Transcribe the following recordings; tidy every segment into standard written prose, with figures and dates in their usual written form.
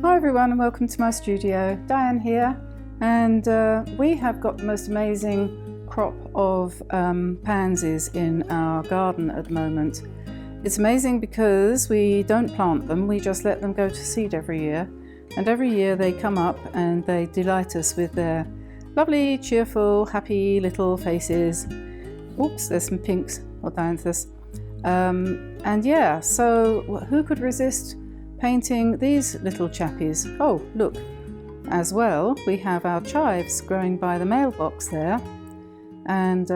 Hi everyone and welcome to my studio. Diane here, and we have got the most amazing crop of pansies in our garden at the moment. It's amazing because we don't plant them, we just let them go to seed every year, and every year they come up and they delight us with their lovely, cheerful, happy little faces. Oops, there's some pinks or dianthus. And yeah, so who could resist painting these little chappies? Oh, look, as well, we have our chives growing by the mailbox there. And,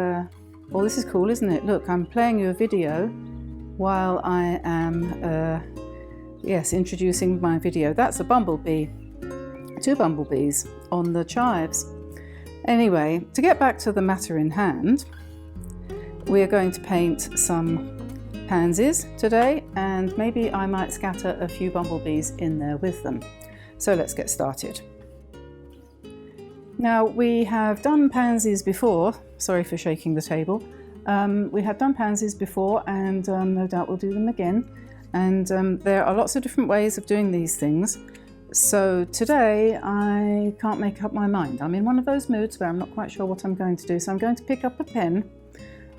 well, this is cool, isn't it? Look, I'm playing you a video while I am, introducing my video. That's a bumblebee, 2 bumblebees on the chives. Anyway, to get back to the matter in hand, we are going to paint some pansies today, and maybe I might scatter a few bumblebees in there with them. So let's get started. Now, we have done pansies before. Sorry for shaking the table. We have done pansies before, and no doubt we'll do them again. And there are lots of different ways of doing these things. So today I can't make up my mind. I'm in one of those moods where I'm not quite sure what I'm going to do. So I'm going to pick up a pen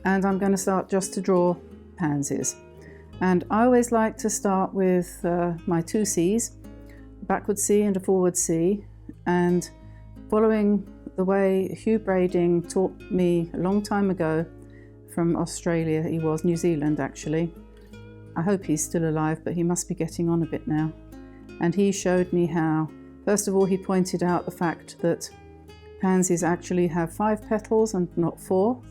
and I'm going to start just to draw pansies. And I always like to start with my 2 C's, a backward C and a forward C, and following the way Hugh Brading taught me a long time ago from Australia. He was New Zealand actually. I hope he's still alive, but he must be getting on a bit now. And he showed me how, first of all, he pointed out the fact that pansies actually have 5 petals and not 4.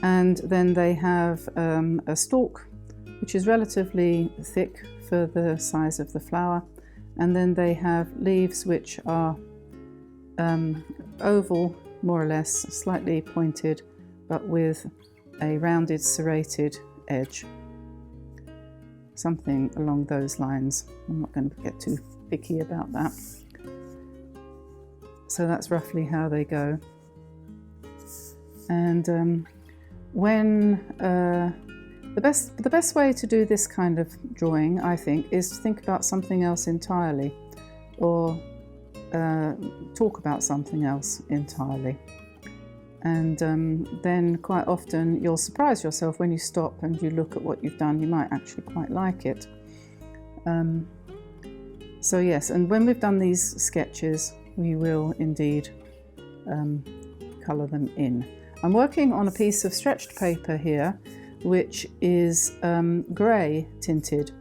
And then they have a stalk, which is relatively thick for the size of the flower. And then they have leaves which are oval, more or less, slightly pointed, but with a rounded, serrated edge. Something along those lines. I'm not going to get too picky about that. So that's roughly how they go. And when the best way to do this kind of drawing, I think, is to think about something else entirely, or talk about something else entirely. And then quite often you'll surprise yourself when you stop and you look at what you've done. You might actually quite like it. So yes, and when we've done these sketches, we will indeed colour them in. I'm working on a piece of stretched paper here, which is grey tinted,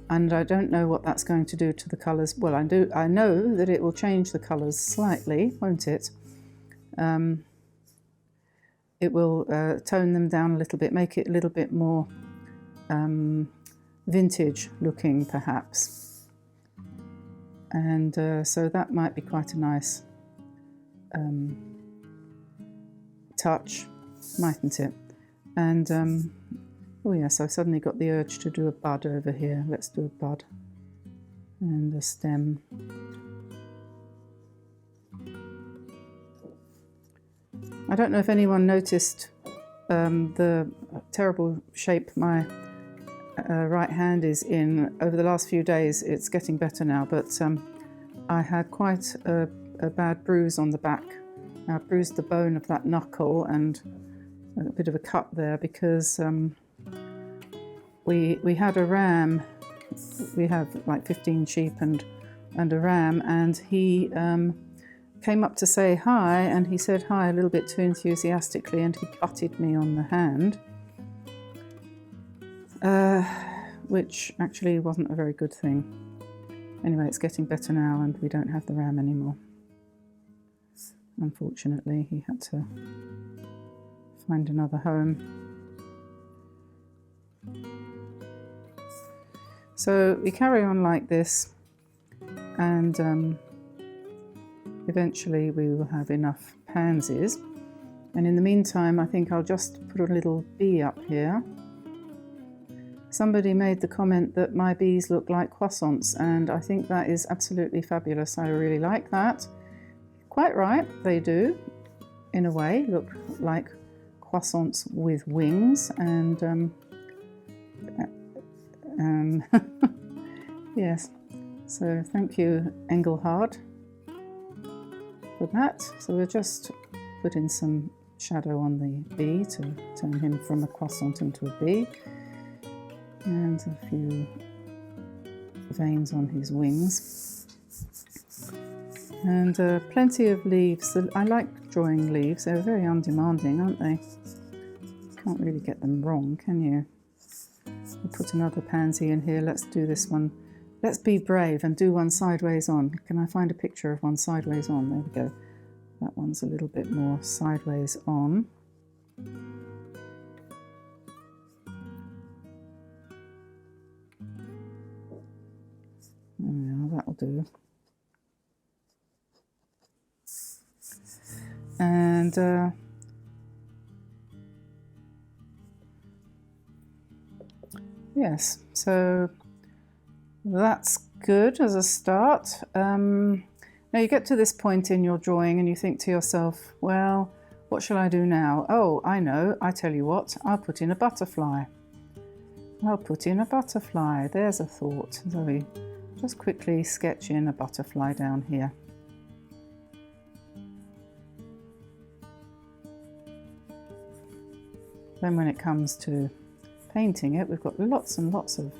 and I don't know what that's going to do to the colours. Well, I know that it will change the colours slightly, won't it? It will tone them down a little bit, make it a little bit more vintage looking, perhaps. And so that might be quite a nice touch, mightn't it? And oh yes, I've suddenly got the urge to do a bud over here. Let's do a bud and a stem. I don't know if anyone noticed the terrible shape my right hand is in over the last few days. It's getting better now, but I had quite a bad bruise on the back. I bruised the bone of that knuckle and a bit of a cut there because we had a ram. We have like 15 sheep and a ram, and he came up to say hi, and he said hi a little bit too enthusiastically, and he butted me on the hand, which actually wasn't a very good thing. Anyway, it's getting better now and we don't have the ram anymore. Unfortunately, he had to find another home. So we carry on like this, and eventually we will have enough pansies. And in the meantime, I think I'll just put a little bee up here. Somebody made the comment that my bees look like croissants, and I think that is absolutely fabulous. I really like that. Quite right, they do, in a way, look like croissants with wings, and yes. So thank you, Engelhard, for that. So we'll just put in some shadow on the bee to turn him from a croissant into a bee, and a few veins on his wings, and plenty of leaves. I like drawing leaves. They're very undemanding, aren't they? Can't really get them wrong, can you? We'll put another pansy in here. Let's do this one. Let's be brave and do one sideways on. Can I find a picture of one sideways on? There we go. That one's a little bit more sideways on. Yeah, that'll do. And yes, so that's good as a start. Now you get to this point in your drawing and you think to yourself, well, what shall I do now? Oh, I know, I tell you what, I'll put in a butterfly. I'll put in a butterfly. There's a thought. So we just quickly sketch in a butterfly down here. Then when it comes to painting it, we've got lots and lots of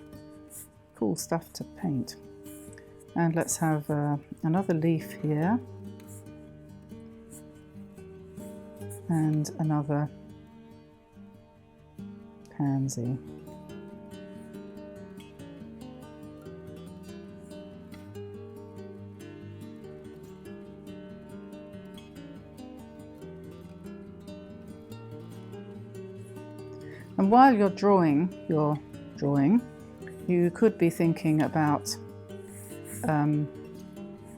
cool stuff to paint. And let's have another leaf here, and another pansy. And while you're drawing your drawing, you could be thinking about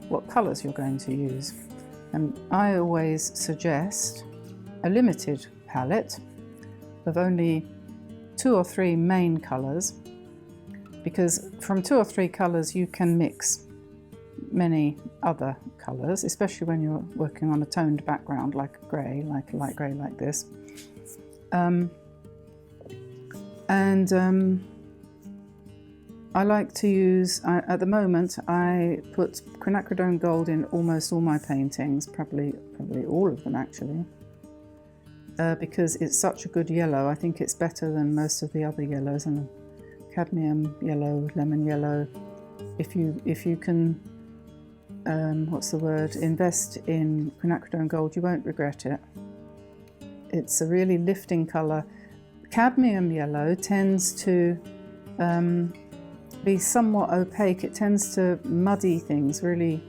what colours you're going to use. And I always suggest a limited palette of only 2 or 3 main colours, because from 2 or 3 colours you can mix many other colours, especially when you're working on a toned background like grey, like a light grey like this. I like to use, at the moment, I put Quinacridone Gold in almost all my paintings, probably all of them actually, because it's such a good yellow. I think it's better than most of the other yellows, and cadmium yellow, lemon yellow. If you can, what's the word, invest in Quinacridone Gold, you won't regret it. It's a really lifting colour. Cadmium yellow tends to be somewhat opaque. It tends to muddy things, really,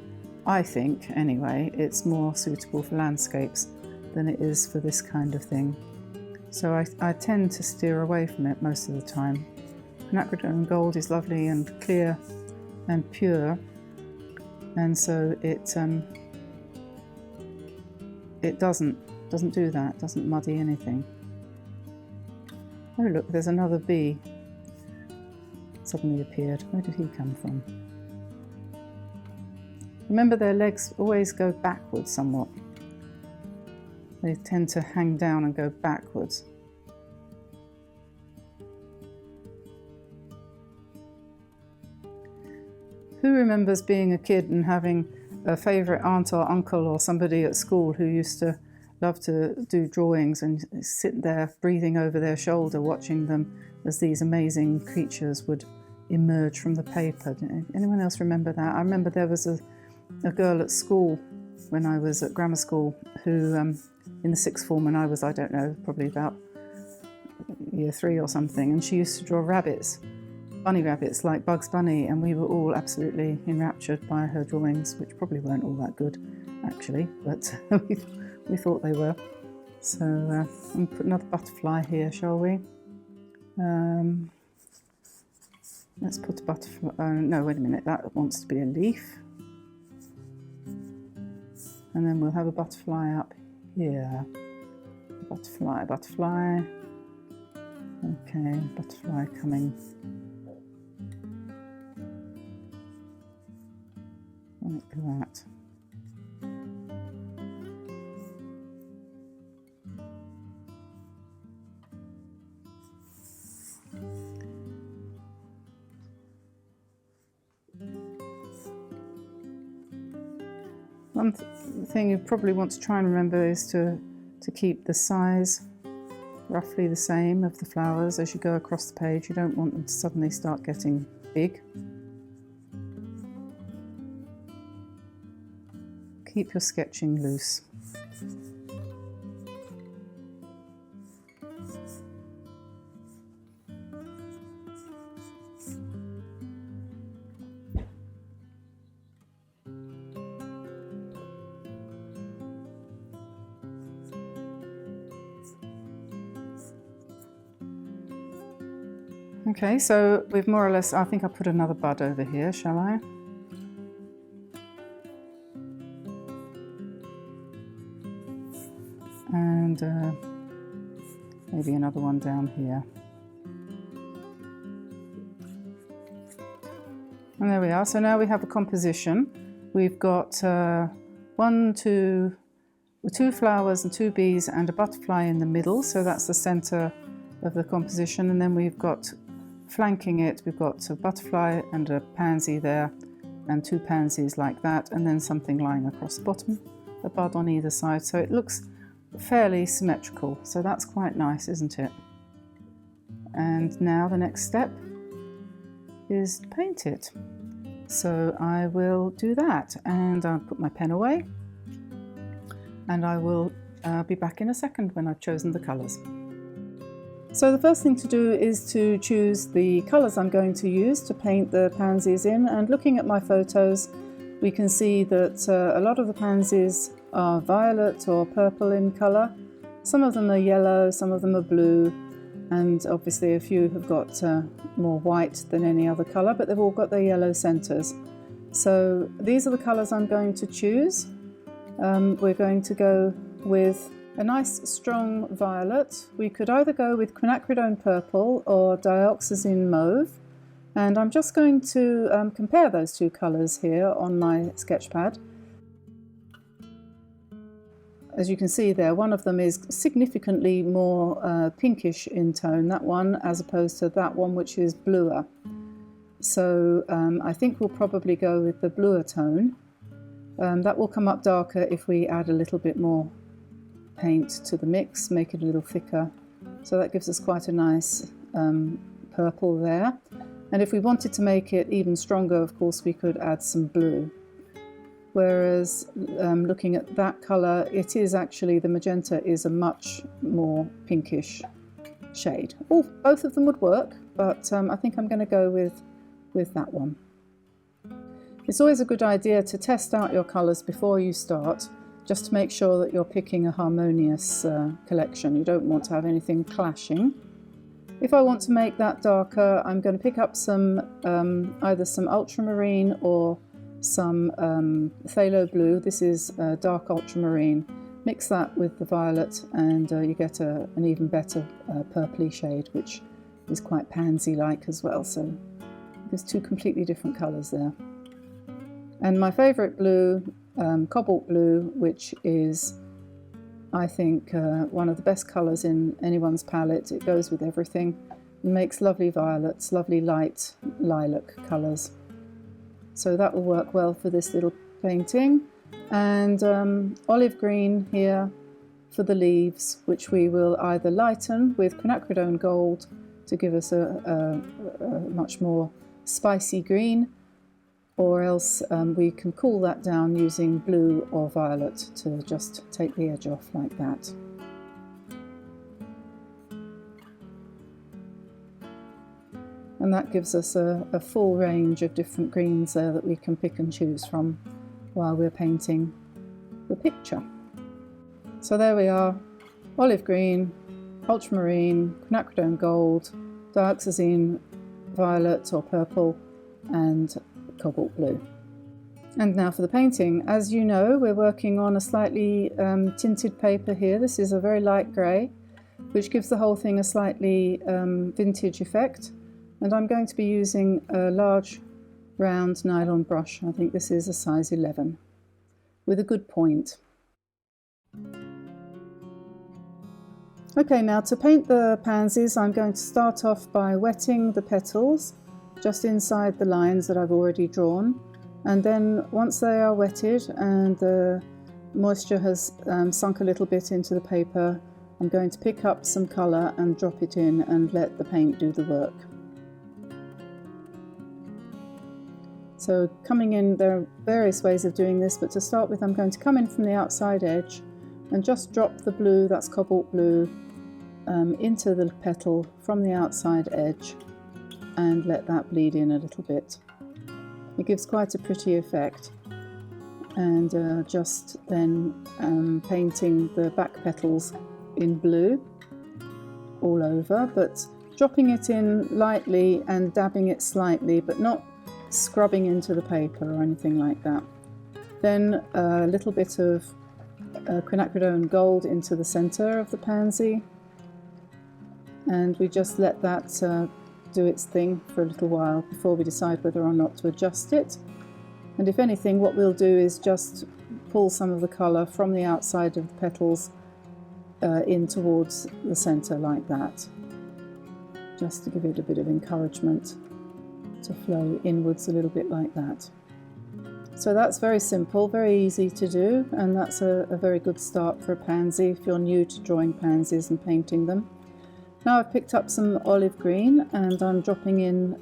I think, anyway. It's more suitable for landscapes than it is for this kind of thing. So I tend to steer away from it most of the time. Quinacridone Gold is lovely and clear and pure, and so it doesn't do that, doesn't muddy anything. Oh look, there's another bee. Suddenly appeared. Where did he come from? Remember, their legs always go backwards somewhat. They tend to hang down and go backwards. Who remembers being a kid and having a favourite aunt or uncle or somebody at school who used to love to do drawings and sit there breathing over their shoulder, watching them as these amazing creatures would emerge from the paper? Anyone else remember that? I remember there was a girl at school when I was at grammar school who, in the 6th form, when I was, I don't know, probably about year 3 or something, and she used to draw rabbits, bunny rabbits like Bugs Bunny, and we were all absolutely enraptured by her drawings, which probably weren't all that good actually, but we thought they were. So we'll put another butterfly here, shall we? Let's put a butterfly. No, wait a minute, that wants to be a leaf. And then we'll have a butterfly up here. Butterfly, butterfly. Okay, butterfly coming. Like that. One thing you probably want to try and remember is to keep the size roughly the same of the flowers as you go across the page. You don't want them to suddenly start getting big. Keep your sketching loose. Okay, so we've more or less, I think I'll put another bud over here, shall I? And maybe another one down here. And there we are. So now we have a composition. We've got two flowers and 2 bees and a butterfly in the middle. So that's the center of the composition. And then we've got flanking it, we've got a butterfly and a pansy there, and 2 pansies like that, and then something lying across the bottom, a bud on either side. So it looks fairly symmetrical, so that's quite nice, isn't it? And now the next step is to paint it. So I will do that, and I'll put my pen away, and I will be back in a second when I've chosen the colours. So the first thing to do is to choose the colours I'm going to use to paint the pansies in, and looking at my photos we can see that a lot of the pansies are violet or purple in colour. Some of them are yellow, some of them are blue, and obviously a few have got more white than any other colour, but they've all got their yellow centres. So these are the colours I'm going to choose. We're going to go with a nice strong violet. We could either go with quinacridone purple or dioxazine mauve, and I'm just going to compare those 2 colours here on my sketch pad. As you can see there, one of them is significantly more pinkish in tone, that one, as opposed to that one which is bluer. So I think we'll probably go with the bluer tone. That will come up darker if we add a little bit more paint to the mix, make it a little thicker. So that gives us quite a nice purple there. And if we wanted to make it even stronger, of course, we could add some blue. Whereas looking at that colour, it is actually, the magenta is a much more pinkish shade. Both of them would work, but I think I'm going to go with that one. It's always a good idea to test out your colours before you start, just to make sure that you're picking a harmonious collection. You don't want to have anything clashing. If I want to make that darker, I'm going to pick up some either some ultramarine or some phthalo blue. This is dark ultramarine. Mix that with the violet and you get an even better purpley shade, which is quite pansy-like as well. So there's 2 completely different colours there. And my favourite blue, cobalt blue, which is, I think, one of the best colours in anyone's palette. It goes with everything and makes lovely violets, lovely light lilac colours. So that will work well for this little painting. And olive green here for the leaves, which we will either lighten with Quinacridone Gold to give us a much more spicy green, or else we can cool that down using blue or violet to just take the edge off like that. And that gives us a full range of different greens there that we can pick and choose from while we're painting the picture. So there we are, olive green, ultramarine, Quinacridone Gold, dioxazine violet or purple, and cobalt blue. And now for the painting. As you know, we're working on a slightly tinted paper here. This is a very light grey, which gives the whole thing a slightly vintage effect. And I'm going to be using a large round nylon brush. I think this is a size 11 with a good point. Okay, now to paint the pansies, I'm going to start off by wetting the petals just inside the lines that I've already drawn. And then once they are wetted and the moisture has sunk a little bit into the paper, I'm going to pick up some colour and drop it in and let the paint do the work. So coming in, there are various ways of doing this, but to start with I'm going to come in from the outside edge and just drop the blue, that's cobalt blue, into the petal from the outside edge and let that bleed in a little bit. It gives quite a pretty effect. And just then painting the back petals in blue all over, but dropping it in lightly and dabbing it slightly, but not scrubbing into the paper or anything like that. Then a little bit of Quinacridone Gold into the centre of the pansy, and we just let that do its thing for a little while before we decide whether or not to adjust it. And if anything, what we'll do is just pull some of the colour from the outside of the petals in towards the centre like that, just to give it a bit of encouragement to flow inwards a little bit like that. So that's very simple, very easy to do, and that's a very good start for a pansy if you're new to drawing pansies and painting them. Now I've picked up some olive green and I'm dropping in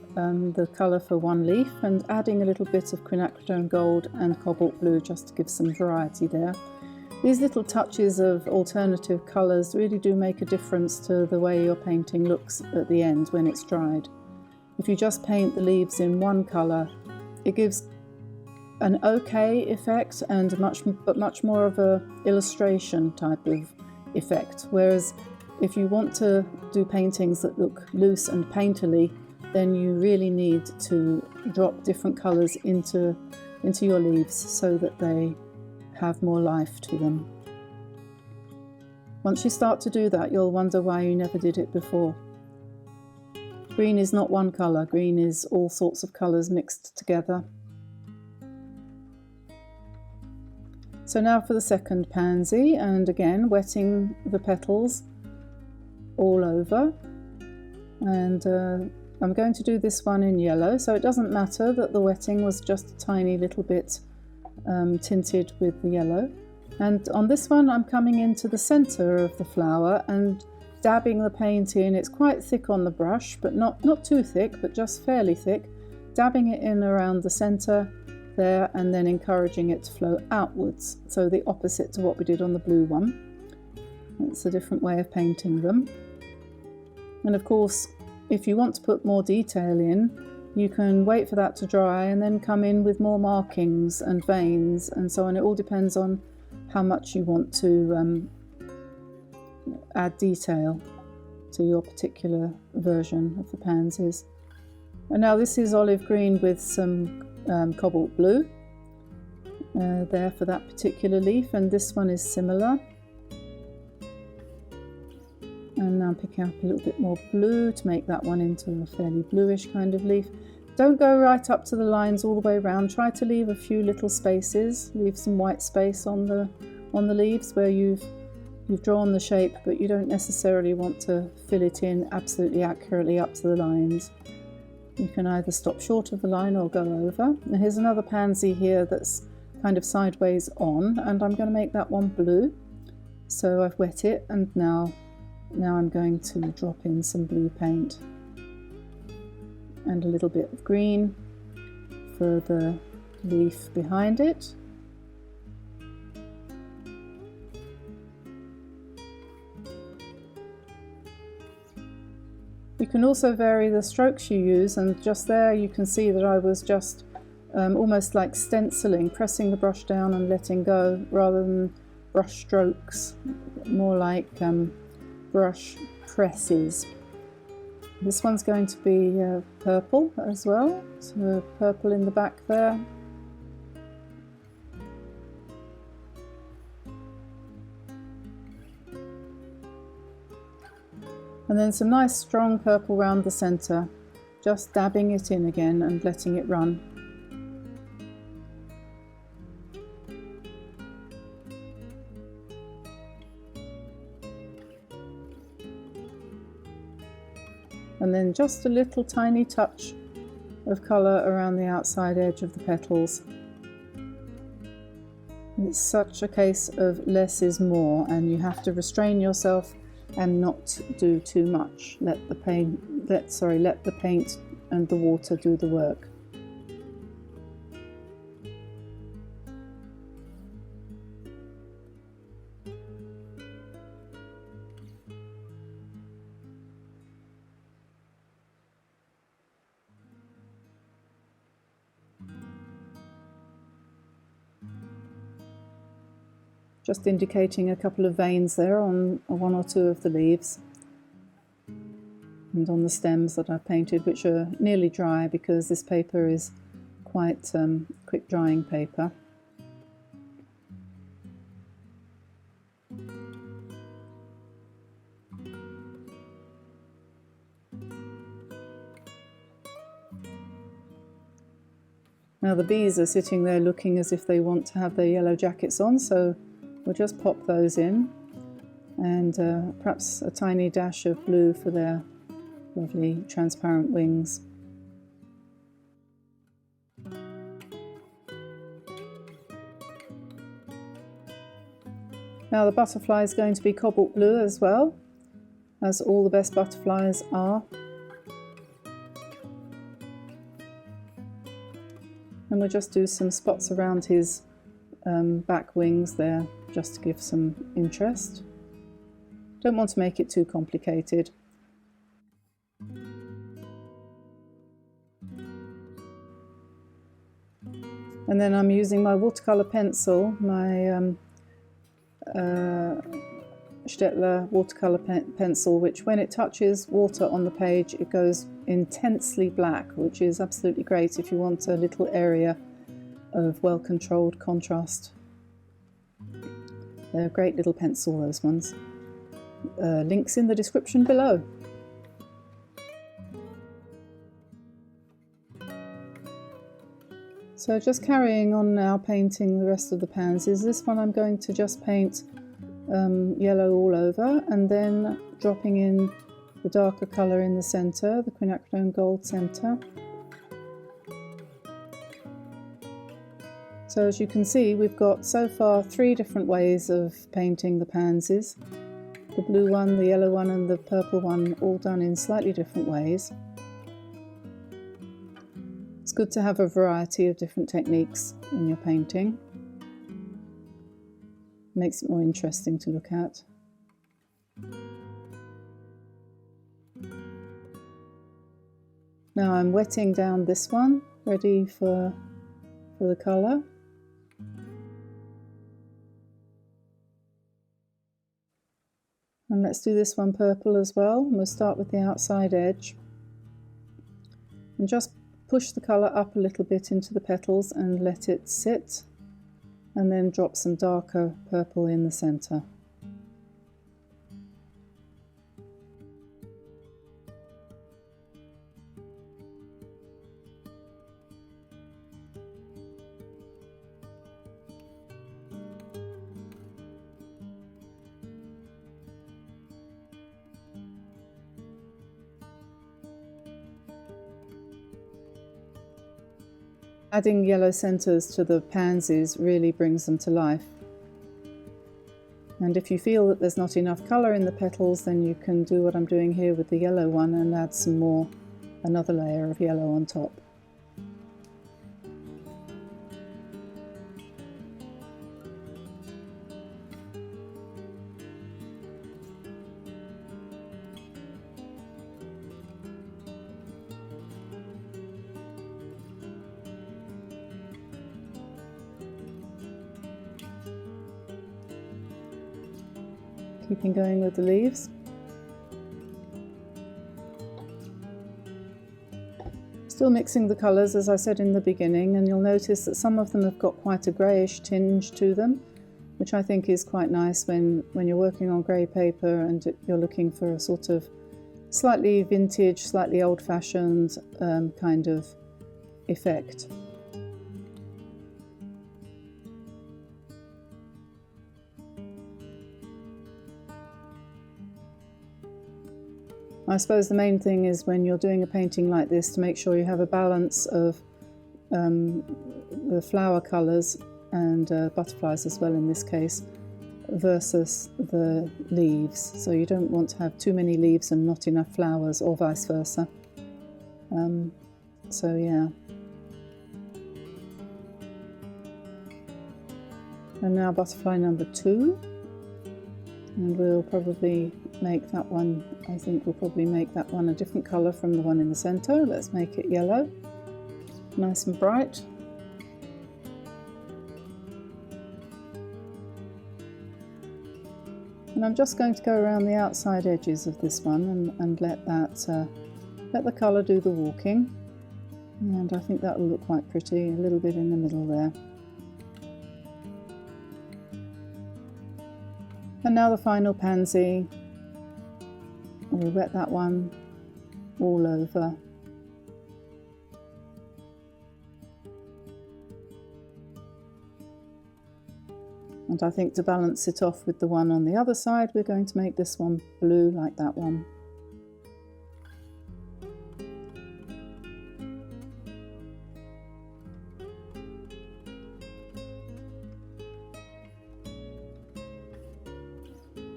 the colour for one leaf and adding a little bit of Quinacridone Gold and cobalt blue just to give some variety there. These little touches of alternative colours really do make a difference to the way your painting looks at the end when it's dried. If you just paint the leaves in one colour, it gives an okay effect and much more of a illustration type of effect, whereas if you want to do paintings that look loose and painterly, then you really need to drop different colours into your leaves so that they have more life to them. Once you start to do that, you'll wonder why you never did it before. Green is not one colour, green is all sorts of colours mixed together. So now for the second pansy, and again wetting the petals all over, and I'm going to do this one in yellow, so it doesn't matter that the wetting was just a tiny little bit tinted with the yellow. And on this one I'm coming into the centre of the flower and dabbing the paint in. It's quite thick on the brush, but not too thick, but just fairly thick, dabbing it in around the centre there and then encouraging it to flow outwards, so the opposite to what we did on the blue one. It's a different way of painting them. And of course, if you want to put more detail in, you can wait for that to dry and then come in with more markings and veins and so on. It all depends on how much you want to add detail to your particular version of the pansies. And now this is olive green with some cobalt blue there for that particular leaf, and this one is similar. And now picking up a little bit more blue to make that one into a fairly bluish kind of leaf. Don't go right up to the lines all the way around. Try to leave a few little spaces. Leave some white space on the leaves where you've drawn the shape, but you don't necessarily want to fill it in absolutely accurately up to the lines. You can either stop short of the line or go over. And here's another pansy here that's kind of sideways on, and I'm going to make that one blue. So I've wet it, and now I'm going to drop in some blue paint and a little bit of green for the leaf behind it. You can also vary the strokes you use, and just there you can see that I was just almost like stenciling, pressing the brush down and letting go rather than brush strokes, more like brush presses. This one's going to be purple as well, so purple in the back there. And then some nice strong purple round the centre, just dabbing it in again and letting it run. And then just a little tiny touch of colour around the outside edge of the petals It's such a case of less is more, and you have to restrain yourself and not do too much. Let the paint and the water do the work. Just indicating a couple of veins there on one or two of the leaves and on the stems that I've painted, which are nearly dry because this paper is quite quick drying paper. Now the bees are sitting there looking as if they want to have their yellow jackets on, so we'll just pop those in, and perhaps a tiny dash of blue for their lovely transparent wings. Now the butterfly is going to be cobalt blue as well, as all the best butterflies are. And we'll just do some spots around his back wings there, just to give some interest. Don't want to make it too complicated. And then I'm using my watercolour pencil, my Staedtler watercolour pencil, which when it touches water on the page it goes intensely black, which is absolutely great if you want a little area of well-controlled contrast. They're a great little pencil, those ones. Links in the description below. So just carrying on now, painting the rest of the pansies. This one I'm going to just paint yellow all over, and then dropping in the darker colour in the centre, the Quinacridone Gold centre. So as you can see, we've got so far 3 different ways of painting the pansies. The blue one, the yellow one and the purple one, all done in slightly different ways. It's good to have a variety of different techniques in your painting. Makes it more interesting to look at. Now I'm wetting down this one, ready for the colour. And let's do this one purple as well. We'll start with the outside edge. And just push the colour up a little bit into the petals and let it sit. And then drop some darker purple in the centre. Adding yellow centres to the pansies really brings them to life. And if you feel that there's not enough colour in the petals, then you can do what I'm doing here with the yellow one and add some more, another layer of yellow on top. Keeping going with the leaves. Still mixing the colours as I said in the beginning, and you'll notice that some of them have got quite a greyish tinge to them, which I think is quite nice when you're working on grey paper and you're looking for a sort of slightly vintage, slightly old-fashioned kind of effect. I suppose the main thing is when you're doing a painting like this to make sure you have a balance of the flower colours and butterflies as well in this case, versus the leaves. So you don't want to have too many leaves and not enough flowers, or vice versa. So yeah. And now butterfly number 2, and we'll probably make that one, I think we'll probably make that one a different colour from the one in the centre. Let's make it yellow, nice and bright. And I'm just going to go around the outside edges of this one and let the colour do the walking. And I think that will look quite pretty, a little bit in the middle there. And now the final pansy. We'll wet that one all over. And I think to balance it off with the one on the other side, we're going to make this one blue like that one.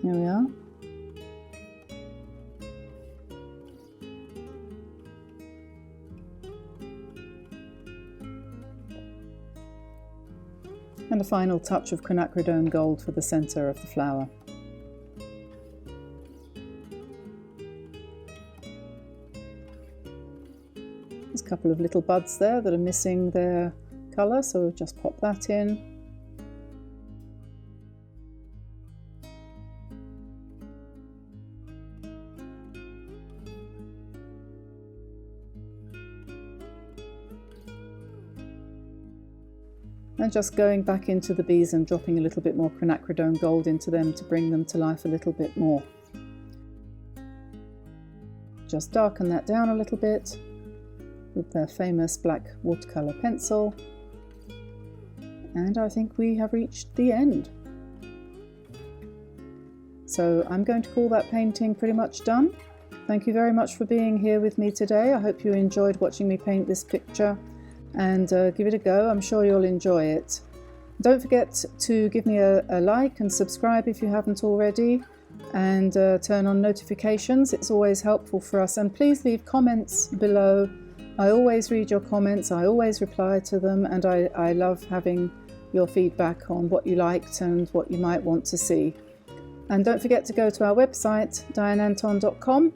Here we are. And a final touch of Quinacridone Gold for the centre of the flower. There's a couple of little buds there that are missing their colour, so we'll just pop that in. And just going back into the bees and dropping a little bit more Quinacridone Gold into them to bring them to life a little bit more. Just darken that down a little bit with the famous black watercolour pencil. And I think we have reached the end. So I'm going to call that painting pretty much done. Thank you very much for being here with me today. I hope you enjoyed watching me paint this picture. And give it a go, I'm sure you'll enjoy it. Don't forget to give me a like and subscribe if you haven't already, and turn on notifications. It's always helpful for us, and please leave comments below. I always read your comments, I always reply to them, and I love having your feedback on what you liked and what you might want to see. And don't forget to go to our website, dianeantone.com.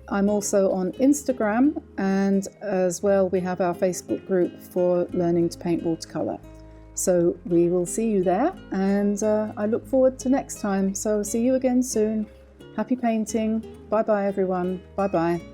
I'm also on Instagram, and as well we have our Facebook group for learning to paint watercolour. So we will see you there, and I look forward to next time. So see you again soon. Happy painting. Bye bye everyone. Bye bye.